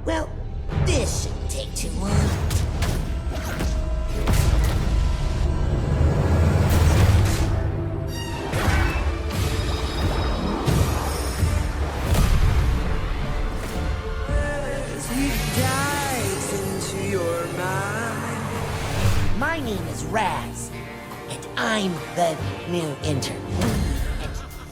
Well, this shouldn't take too long. My name is Raz, and I'm the new intern.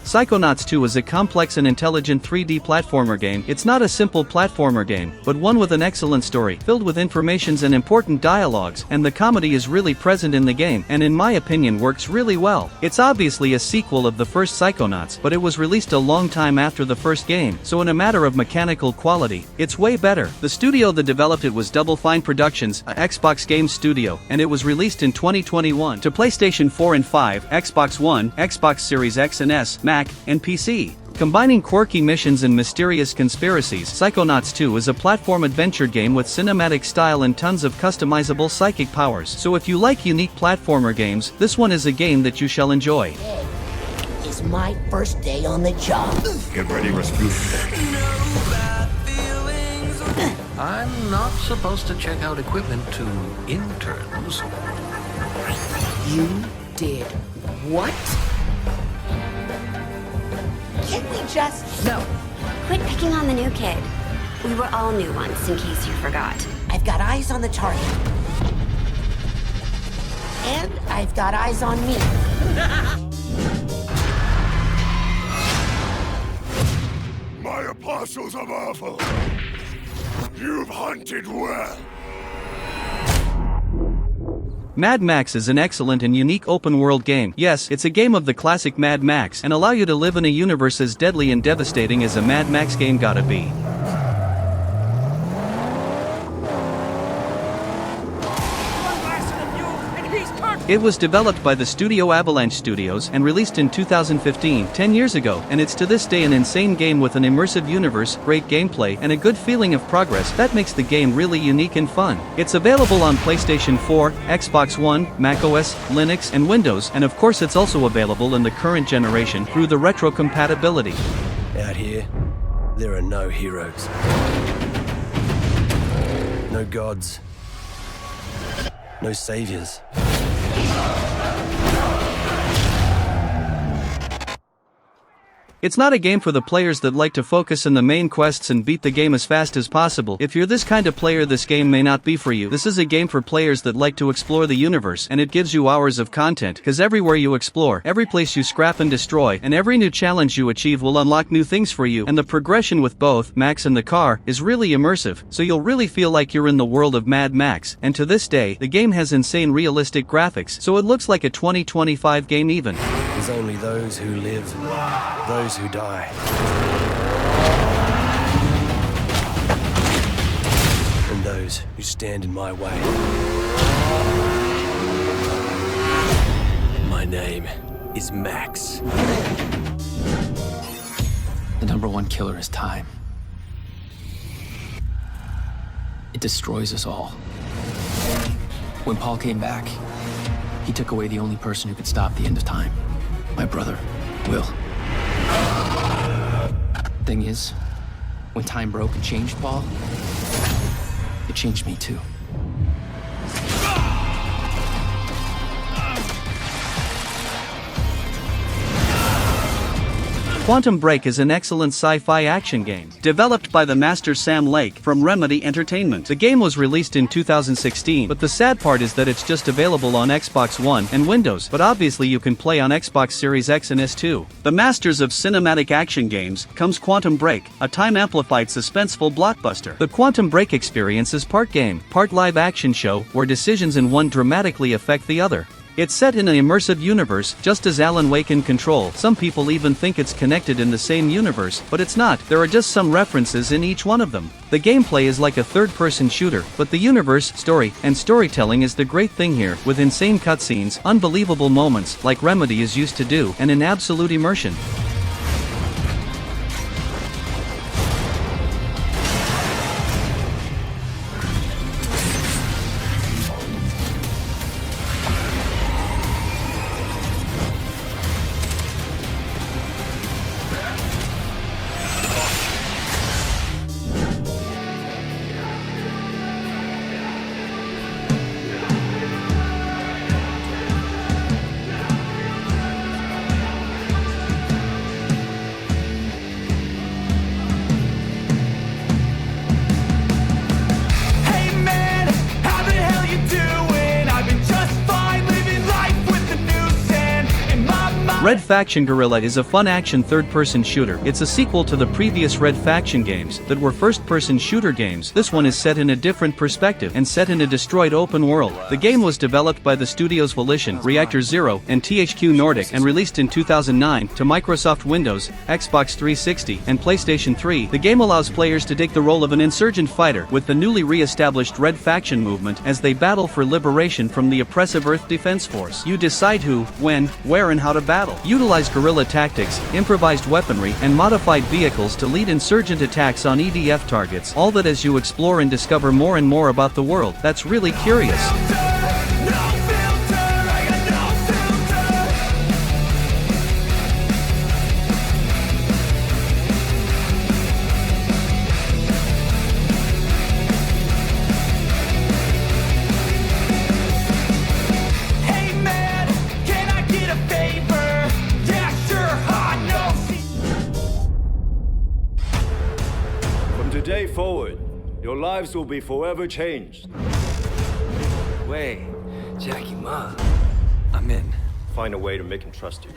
Psychonauts 2 is a complex and intelligent 3D platformer game. It's not a simple platformer game, but one with an excellent story, filled with informations and important dialogues, and the comedy is really present in the game, and in my opinion works really well. It's obviously a sequel of the first Psychonauts, but it was released a long time after the first game, so in a matter of mechanical quality, it's way better. The studio that developed it was Double Fine Productions, a Xbox game studio, and it was released in 2021 to PlayStation 4 and 5, Xbox One, Xbox Series X and S, Mac, and PC. Combining quirky missions and mysterious conspiracies, Psychonauts 2 is a platform adventure game with cinematic style and tons of customizable psychic powers. So if you like unique platformer games, this one is a game that you shall enjoy. Today is my first day on the job. Get ready, Rasputin. I'm not supposed to check out equipment to interns. You did what? Can we just... No. Quit picking on the new kid. We were all new once, in case you forgot. I've got eyes on the target. And I've got eyes on me. My apostles of Awful! You've hunted well! Mad Max is an excellent and unique open-world game. Yes, it's a game of the classic Mad Max, and allow you to live in a universe as deadly and devastating as a Mad Max game gotta be. It was developed by the studio Avalanche Studios and released in 2015, 10 years ago, and it's to this day an insane game with an immersive universe, great gameplay, and a good feeling of progress that makes the game really unique and fun. It's available on PlayStation 4, Xbox One, macOS, Linux, and Windows, and of course it's also available in the current generation through the retro compatibility. Out here, there are no heroes. No gods. No saviors. It's not a game for the players that like to focus on the main quests and beat the game as fast as possible. If you're this kind of player, this game may not be for you. This is a game for players that like to explore the universe, and it gives you hours of content, cause everywhere you explore, every place you scrap and destroy, and every new challenge you achieve will unlock new things for you, and the progression with both Max and the car is really immersive, so you'll really feel like you're in the world of Mad Max, and to this day, the game has insane realistic graphics, so it looks like a 2025 game even. There's only those who live, those who die. And those who stand in my way. My name is Max. The number one killer is time. It destroys us all. When Paul came back, he took away the only person who could stop the end of time. My brother, Will. Thing is, when time broke and changed Paul, it changed me too. Quantum Break is an excellent sci-fi action game, developed by the master Sam Lake from Remedy Entertainment. The game was released in 2016, but the sad part is that it's just available on Xbox One and Windows, but obviously you can play on Xbox Series X and S too. The masters of cinematic action games comes Quantum Break, a time-amplified suspenseful blockbuster. The Quantum Break experience is part game, part live action show, where decisions in one dramatically affect the other. It's set in an immersive universe, just as Alan Wake and Control. Some people even think it's connected in the same universe, but it's not. There are just some references in each one of them. The gameplay is like a third-person shooter, but the universe, story, and storytelling is the great thing here, with insane cutscenes, unbelievable moments, like Remedy is used to do, and an absolute immersion. Red Faction Guerrilla is a fun action third-person shooter. It's a sequel to the previous Red Faction games that were first-person shooter games. This one is set in a different perspective and set in a destroyed open world. The game was developed by the studios Volition, Reactor Zero, and THQ Nordic and released in 2009 to Microsoft Windows, Xbox 360, and PlayStation 3. The game allows players to take the role of an insurgent fighter with the newly re-established Red Faction movement as they battle for liberation from the oppressive Earth Defense Force. You decide who, when, where and how to battle. Utilize guerrilla tactics, improvised weaponry, and modified vehicles to lead insurgent attacks on EDF targets. All that as you explore and discover more and more about the world. That's really curious. From today forward, your lives will be forever changed. Wait, Jackie Ma. I'm in. Find a way to make him trust you.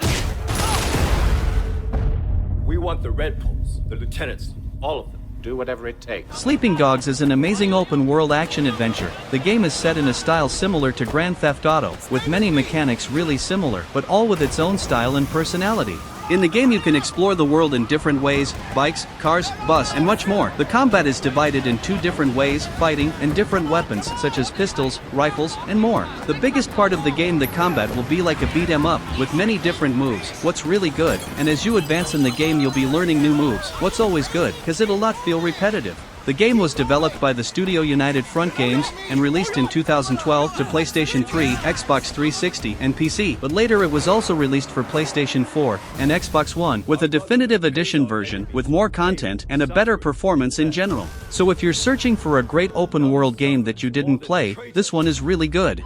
We want the Red Poles, the lieutenants, all of them. Do whatever it takes. Sleeping Dogs is an amazing open-world action adventure. The game is set in a style similar to Grand Theft Auto, with many mechanics really similar, but all with its own style and personality. In the game you can explore the world in different ways: bikes, cars, bus, and much more. The combat is divided in two different ways: fighting and different weapons such as pistols, rifles, and more. The biggest part of the game, the combat, will be like a beat 'em up, with many different moves. What's really good, and as you advance in the game you'll be learning new moves. What's always good, cause it'll not feel repetitive. The game was developed by the studio United Front Games and released in 2012 to PlayStation 3, Xbox 360, and PC, but later it was also released for PlayStation 4 and Xbox One with a definitive edition version with more content and a better performance in general. So if you're searching for a great open world game that you didn't play, this one is really good.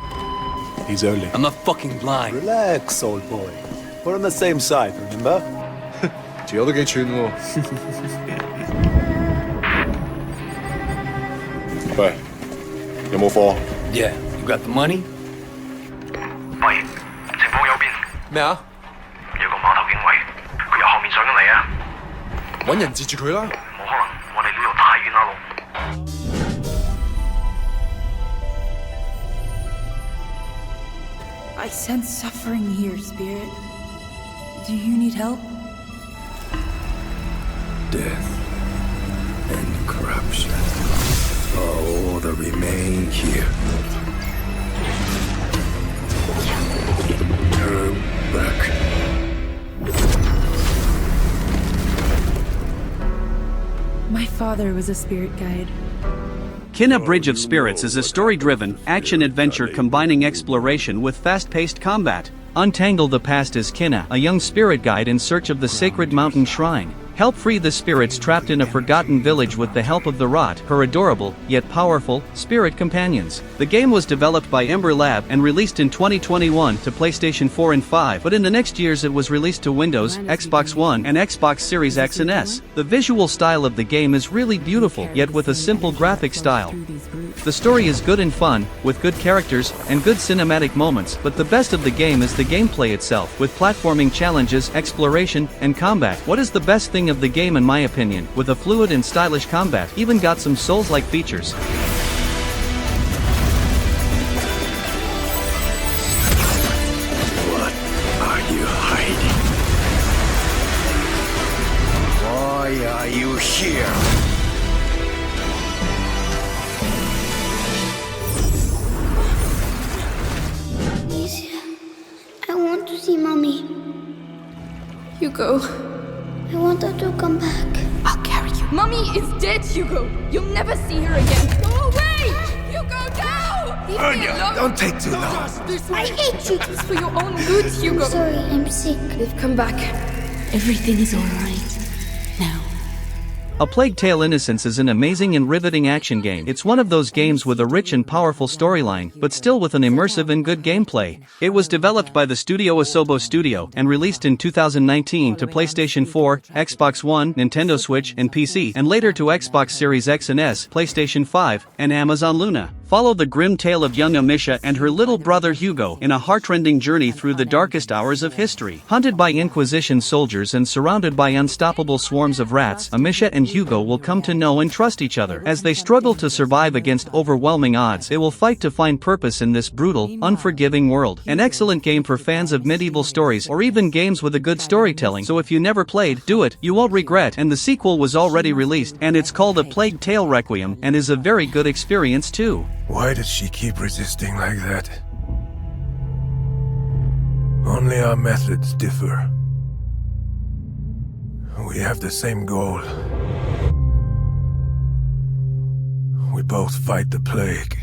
He's only. I'm not fucking blind. Relax, old boy. We're on the same side, remember? 條友都幾串喎。喂，有冇貨？ Yeah, you got the money? 喂，情況有變。咩啊？有個碼頭警衛，佢由後面上緊嚟啊！揾人截住佢啦！冇可能，我哋呢度太遠啦路。I sense suffering here, Spirit. Do you need help? Death and corruption are all that remain here. Turn back. My father was a spirit guide. Kena Bridge of Spirits is a story-driven, action-adventure combining exploration with fast-paced combat. Untangle the past as Kena, a young spirit guide in search of the sacred mountain shrine. Help free the spirits trapped in a forgotten village with the help of the Rot, her adorable, yet powerful, spirit companions. The game was developed by Ember Lab and released in 2021 to PlayStation 4 and 5, but in the next years it was released to Windows, Xbox One, and Xbox Series X and S. The visual style of the game is really beautiful, yet with a simple graphic style. The story is good and fun, with good characters, and good cinematic moments, but the best of the game is the gameplay itself, with platforming challenges, exploration, and combat. What is the best thing of the game in my opinion? With a fluid and stylish combat, even got some Souls-like features. What are you hiding? Why are you here? I want to see Mommy. Hugo. I want her to come back. I'll carry you. Mommy is dead, Hugo. You'll never see her again. Go away! Hugo, no! Leave me alone. Don't take too long. I hate you. It's for your own good, Hugo. I'm sorry, I'm sick. They've come back. Everything is alright. Now. A Plague Tale: Innocence is an amazing and riveting action game. It's one of those games with a rich and powerful storyline, but still with an immersive and good gameplay. It was developed by the studio Asobo Studio and released in 2019 to PlayStation 4, Xbox One, Nintendo Switch, and PC, and later to Xbox Series X and S, PlayStation 5, and Amazon Luna. Follow the grim tale of young Amicia and her little brother Hugo in a heartrending journey through the darkest hours of history. Hunted by Inquisition soldiers and surrounded by unstoppable swarms of rats, Amicia and Hugo will come to know and trust each other. As they struggle to survive against overwhelming odds, they will fight to find purpose in this brutal, unforgiving world. An excellent game for fans of medieval stories or even games with a good storytelling, so if you never played, do it, you won't regret. And the sequel was already released, and it's called A Plague Tale Requiem, and is a very good experience too. Why does she keep resisting like that? Only our methods differ. We have the same goal. We both fight the plague.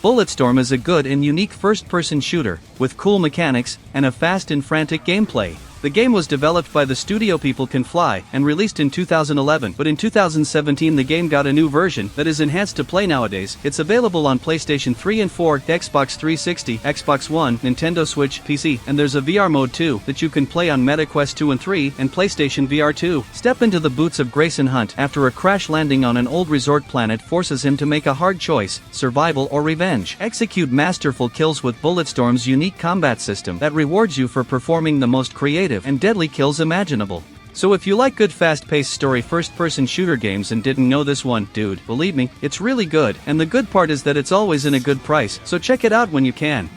Bulletstorm is a good and unique first-person shooter, with cool mechanics, and a fast and frantic gameplay. The game was developed by the studio People Can Fly, and released in 2011, but in 2017 the game got a new version that is enhanced to play nowadays. It's available on PlayStation 3 and 4, Xbox 360, Xbox One, Nintendo Switch, PC, and there's a VR mode too, that you can play on MetaQuest 2 and 3, and PlayStation VR 2. Step into the boots of Grayson Hunt after a crash landing on an old resort planet forces him to make a hard choice, survival or revenge. Execute masterful kills with Bulletstorm's unique combat system that rewards you for performing the most creative and deadly kills imaginable. So if you like good fast-paced story first-person shooter games and didn't know this one, dude, believe me, it's really good, and the good part is that it's always in a good price, so check it out when you can.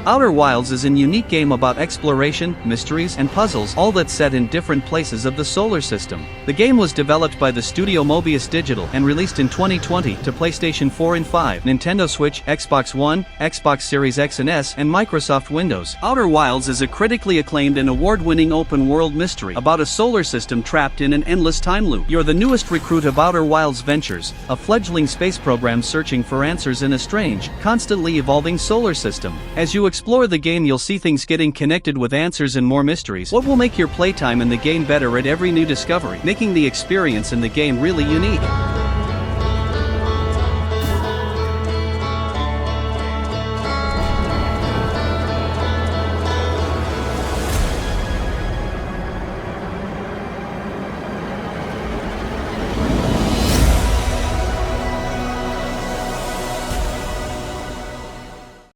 Outer Wilds is a unique game about exploration, mysteries, and puzzles, all that's set in different places of the solar system. The game was developed by the studio Mobius Digital and released in 2020 to PlayStation 4 and 5, Nintendo Switch, Xbox One, Xbox Series X and S, and Microsoft Windows. Outer Wilds is a critically acclaimed and award-winning open-world mystery about a solar system trapped in an endless time loop. You're the newest recruit of Outer Wilds Ventures, a fledgling space program searching for answers in a strange, constantly evolving solar system. As you explore the game, you'll see things getting connected with answers and more mysteries. What will make your playtime in the game better at every new discovery, making the experience in the game really unique?